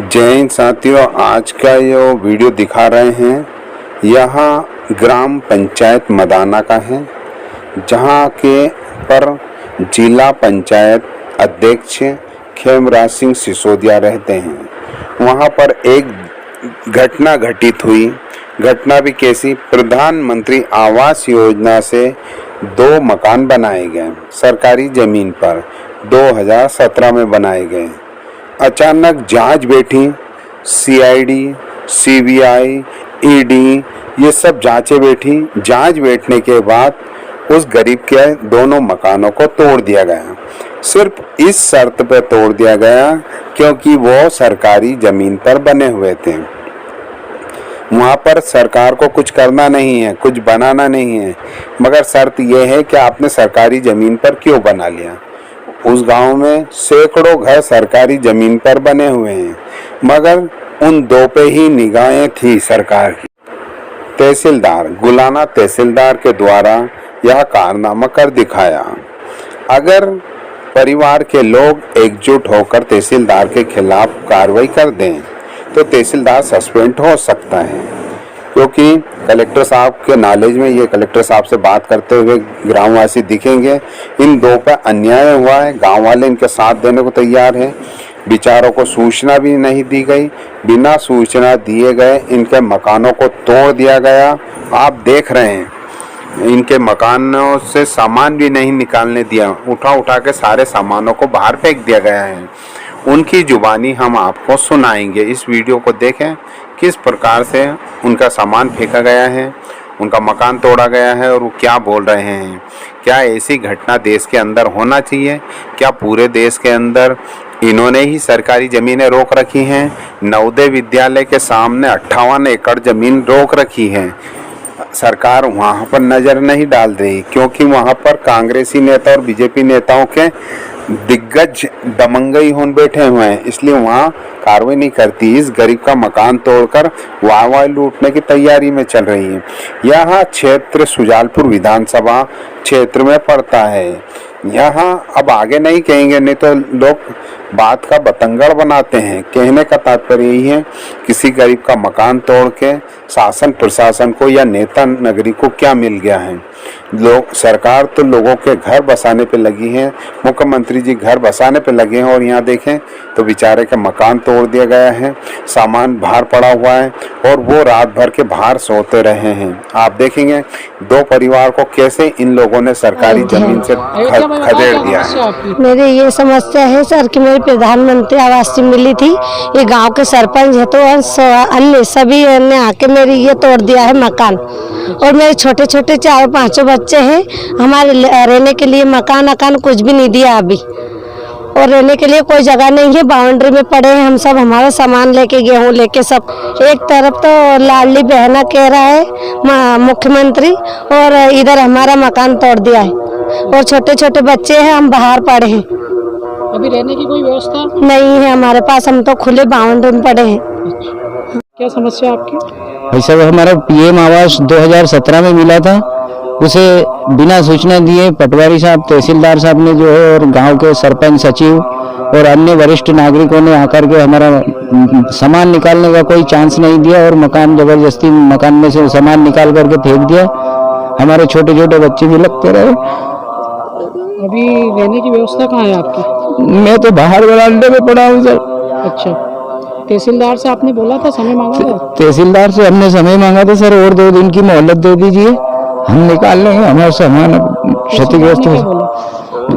जय हिंद साथियों, आज का ये वीडियो दिखा रहे हैं यहाँ ग्राम पंचायत मदाना का है, जहाँ के पर जिला पंचायत अध्यक्ष खेमराज सिंह सिसोदिया रहते हैं। वहाँ पर एक घटना घटित हुई। घटना भी कैसी? प्रधानमंत्री आवास योजना से 2 मकान बनाए गए सरकारी ज़मीन पर, 2017 में बनाए गए। अचानक जांच बैठी, सीआईडी, सीबीआई, ईडी, ये सब जांचें बैठी। जांच बैठने के बाद उस गरीब के दोनों मकानों को तोड़ दिया गया। सिर्फ इस शर्त पर तोड़ दिया गया क्योंकि वो सरकारी ज़मीन पर बने हुए थे। वहाँ पर सरकार को कुछ करना नहीं है, कुछ बनाना नहीं है, मगर शर्त यह है कि आपने सरकारी ज़मीन पर क्यों बना लिया। उस गांव में सैकड़ों घर सरकारी ज़मीन पर बने हुए हैं, मगर उन 2 पे ही निगाहें थी सरकार की। तहसीलदार, गुलाना तहसीलदार के द्वारा यह कारनामा कर दिखाया। अगर परिवार के लोग एकजुट होकर तहसीलदार के खिलाफ कार्रवाई कर दें तो तहसीलदार सस्पेंड हो सकता है, क्योंकि कलेक्टर साहब के नॉलेज में ये कलेक्टर साहब से बात करते हुए ग्रामवासी दिखेंगे। इन 2 पर अन्याय हुआ है, गांव वाले इनके साथ देने को तैयार हैं। बेचारों को सूचना भी नहीं दी गई, बिना सूचना दिए गए इनके मकानों को तोड़ दिया गया। आप देख रहे हैं, इनके मकानों से सामान भी नहीं निकालने दिया, उठा उठा के सारे सामानों को बाहर फेंक दिया गया है। उनकी जुबानी हम आपको सुनाएंगे। इस वीडियो को देखें किस प्रकार से उनका सामान फेंका गया है, उनका मकान तोड़ा गया है और वो क्या बोल रहे हैं। क्या ऐसी घटना देश के अंदर होना चाहिए? क्या पूरे देश के अंदर इन्होंने ही सरकारी ज़मीनें रोक रखी हैं? नवोदय विद्यालय के सामने 58 एकड़ ज़मीन रोक रखी है। सरकार वहाँ पर नज़र नहीं डाल रही क्योंकि वहाँ पर कांग्रेसी नेता और बीजेपी नेताओं के दिग्गज दमंगई होन बैठे हुए हैं, इसलिए वहाँ कार्रवाई नहीं करती। इस गरीब का मकान तोड़कर वाह लूटने की तैयारी में चल रही है। यह क्षेत्र सुजालपुर विधानसभा क्षेत्र में पड़ता है। यहाँ अब आगे नहीं कहेंगे, नहीं तो लोग बात का बतंगड़ बनाते हैं। कहने का तात्पर्य यही है, किसी गरीब का मकान तोड़ के शासन प्रशासन को या नेता नगरी को क्या मिल गया है। लोग, सरकार तो लोगों के घर बसाने पे लगी है, मुख्यमंत्री जी घर बसाने पे लगे हैं, और यहाँ देखें तो बेचारे के मकान तोड़ दिया गया है, सामान बाहर पड़ा हुआ है और वो रात भर के बाहर सोते रहे हैं। आप देखेंगे 2 परिवार को कैसे इन लोगों ने सरकारी जमीन से खदेड़ दिया है। मेरी ये समस्या है सर कि मेरी प्रधानमंत्री आवास मिली थी, ये गांव के सरपंच है तो अन्य सभी ने आके मेरी ये तोड़ दिया है मकान, और मेरे छोटे छोटे 4-5 बच्चे हैं। हमारे रहने के लिए मकान कुछ भी नहीं दिया अभी, और रहने के लिए कोई जगह नहीं है। बाउंड्री में पड़े हैं हम सब, हमारा सामान लेके, गेहूं लेके सब। एक तरफ तो लाडली बहना कह रहा है मुख्यमंत्री, और इधर हमारा मकान तोड़ दिया है, और छोटे छोटे बच्चे हैं, हम बाहर पड़े हैं। अभी रहने की कोई व्यवस्था नहीं है हमारे पास, हम तो खुले बाउंड्री में पड़े हैं। क्या समस्या आपकी? ऐसा हमारा पीएम आवास 2017 में मिला था, उसे बिना सूचना दिए पटवारी साहब, तहसीलदार साहब ने जो है, और गांव के सरपंच, सचिव और अन्य वरिष्ठ नागरिकों ने आकर के हमारा सामान निकालने का कोई चांस नहीं दिया, और मकान जबरदस्ती मकान में से सामान निकाल करके फेंक दिया। हमारे छोटे छोटे बच्चे भी लगते रहे। अभी रहने की व्यवस्था कहाँ है आपकी? मैं तो बाहर बरामदे में पड़ा हूँ सर। अच्छा, तहसीलदार से आपने बोला था, समय मांगा था? तहसीलदार से हमने समय मांगा था सर, और 2 दिन की मोहलत दे दीजिए, हम निकाल लेंगे हमारा सामान। क्षतिग्रस्त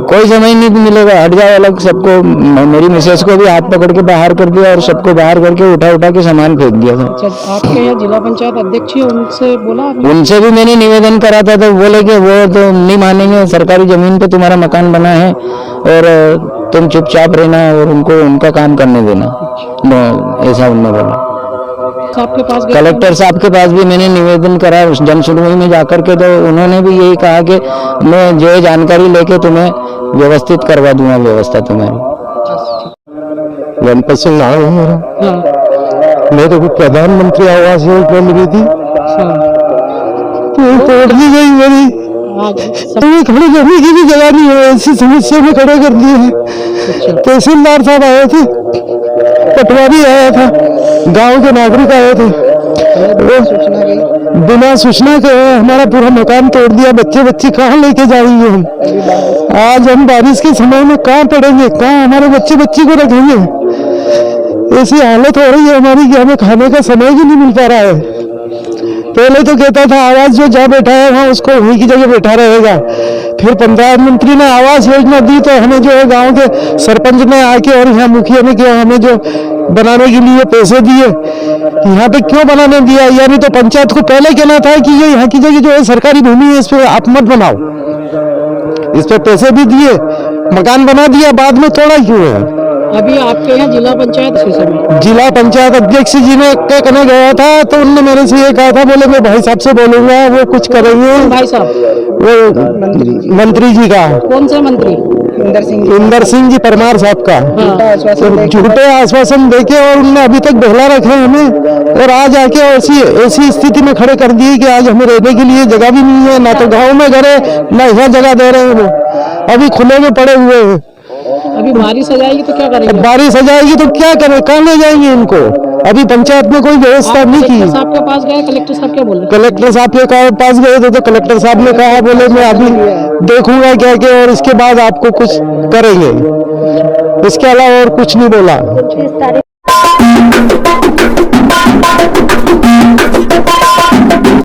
कोई समय नहीं मिलेगा, हट जाओ अलग। सबको, मेरी मिसेस को भी हाथ पकड़ के बाहर कर दिया, और सबको बाहर करके उठा के सामान फेंक दिया था। अच्छा, आपके यहाँ जिला पंचायत अध्यक्ष है, उनसे बोला आपने? उनसे भी मैंने निवेदन करा था, तो बोले कि वो तो नहीं मानेंगे, सरकारी जमीन पे तुम्हारा मकान बना है और तुम चुपचाप रहना और उनको उनका काम करने देना, ऐसा उन्होंने बोला। आपके पास कलेक्टर साहब के पास भी मैंने निवेदन करा जन सुनवाई में जाकर के, तो उन्होंने भी यही कहा कि मैं जो है जानकारी लेके तुम्हें व्यवस्थित करवा दूंगा, व्यवस्था तुम्हारी। गणपत सिंह नाम है मेरा। मेरे को प्रधानमंत्री आवास योजना मिली थी, तो तोड़ दी गई मेरी। खड़े करने की भी जगह नहीं है, ऐसी समस्या में खड़े कर दिए हैं। तहसीलदार साहब आए थे, पटवारी आया था, गांव के नागरिक आए थे, बिना सूचना के हमारा पूरा मकान तोड़ दिया। बच्चे बच्चे कहाँ लेके जाएंगे हम? आज हम बारिश के समय में कहाँ पड़ेंगे, कहाँ हमारे बच्चे बच्ची को रखेंगे? ऐसी हालत हो रही है हमारी कि हमें खाने का समय भी नहीं मिल पा रहा है। पहले तो कहता था आवास जो जहाँ बैठा है वहाँ उसको वहीं की जगह बैठा रहेगा। फिर पंचायत मंत्री ने आवास योजना दी तो हमें जो है गांव के सरपंच ने आके और यहाँ मुखिया ने किया, हमें जो बनाने के लिए पैसे दिए। यहाँ पे क्यों बनाने दिया? यानी तो पंचायत को पहले कहना था कि ये यहाँ की जगह जो है सरकारी भूमि है, इस पे आप मत बनाओ। इस पे पैसे भी दिए, मकान बना दिया, बाद में तोड़ा क्यों है? अभी आपके यहाँ जिला पंचायत से समय जिला पंचायत अध्यक्ष जी ने कहने गया था तो उन्होंने मेरे से ये कहा था, बोले मैं भाई साहब से बोलूंगा, वो कुछ करेंगे। भाई साहब वो मंत्री जी का, कौन से मंत्री? इंदर सिंह जी परमार साहब का झूठे आश्वासन देके और उनने अभी तक बहला रखे हमें, और आज आके ऐसी स्थिति में खड़े कर दिए कि आज हमें रहने के लिए जगह भी नहीं है। ना तो गाँव में घर है, ना यहाँ जगह दे रहे हैं, वो अभी खुले में पड़े हुए हैं। अभी बारिश आ जाएगी तो क्या करेंगे? बारिश आ जाएगी तो क्या करें, कहाँ ले जाएंगे इनको? अभी पंचायत में कोई व्यवस्था नहीं की। कलेक्टर साहब के पास गए, कलेक्टर साहब क्या बोले? कलेक्टर साहब के पास गए थे तो कलेक्टर साहब ने कहा, बोले मैं अभी देखूंगा क्या क्या और इसके बाद आपको कुछ करेंगे। इसके अलावा और कुछ नहीं बोला।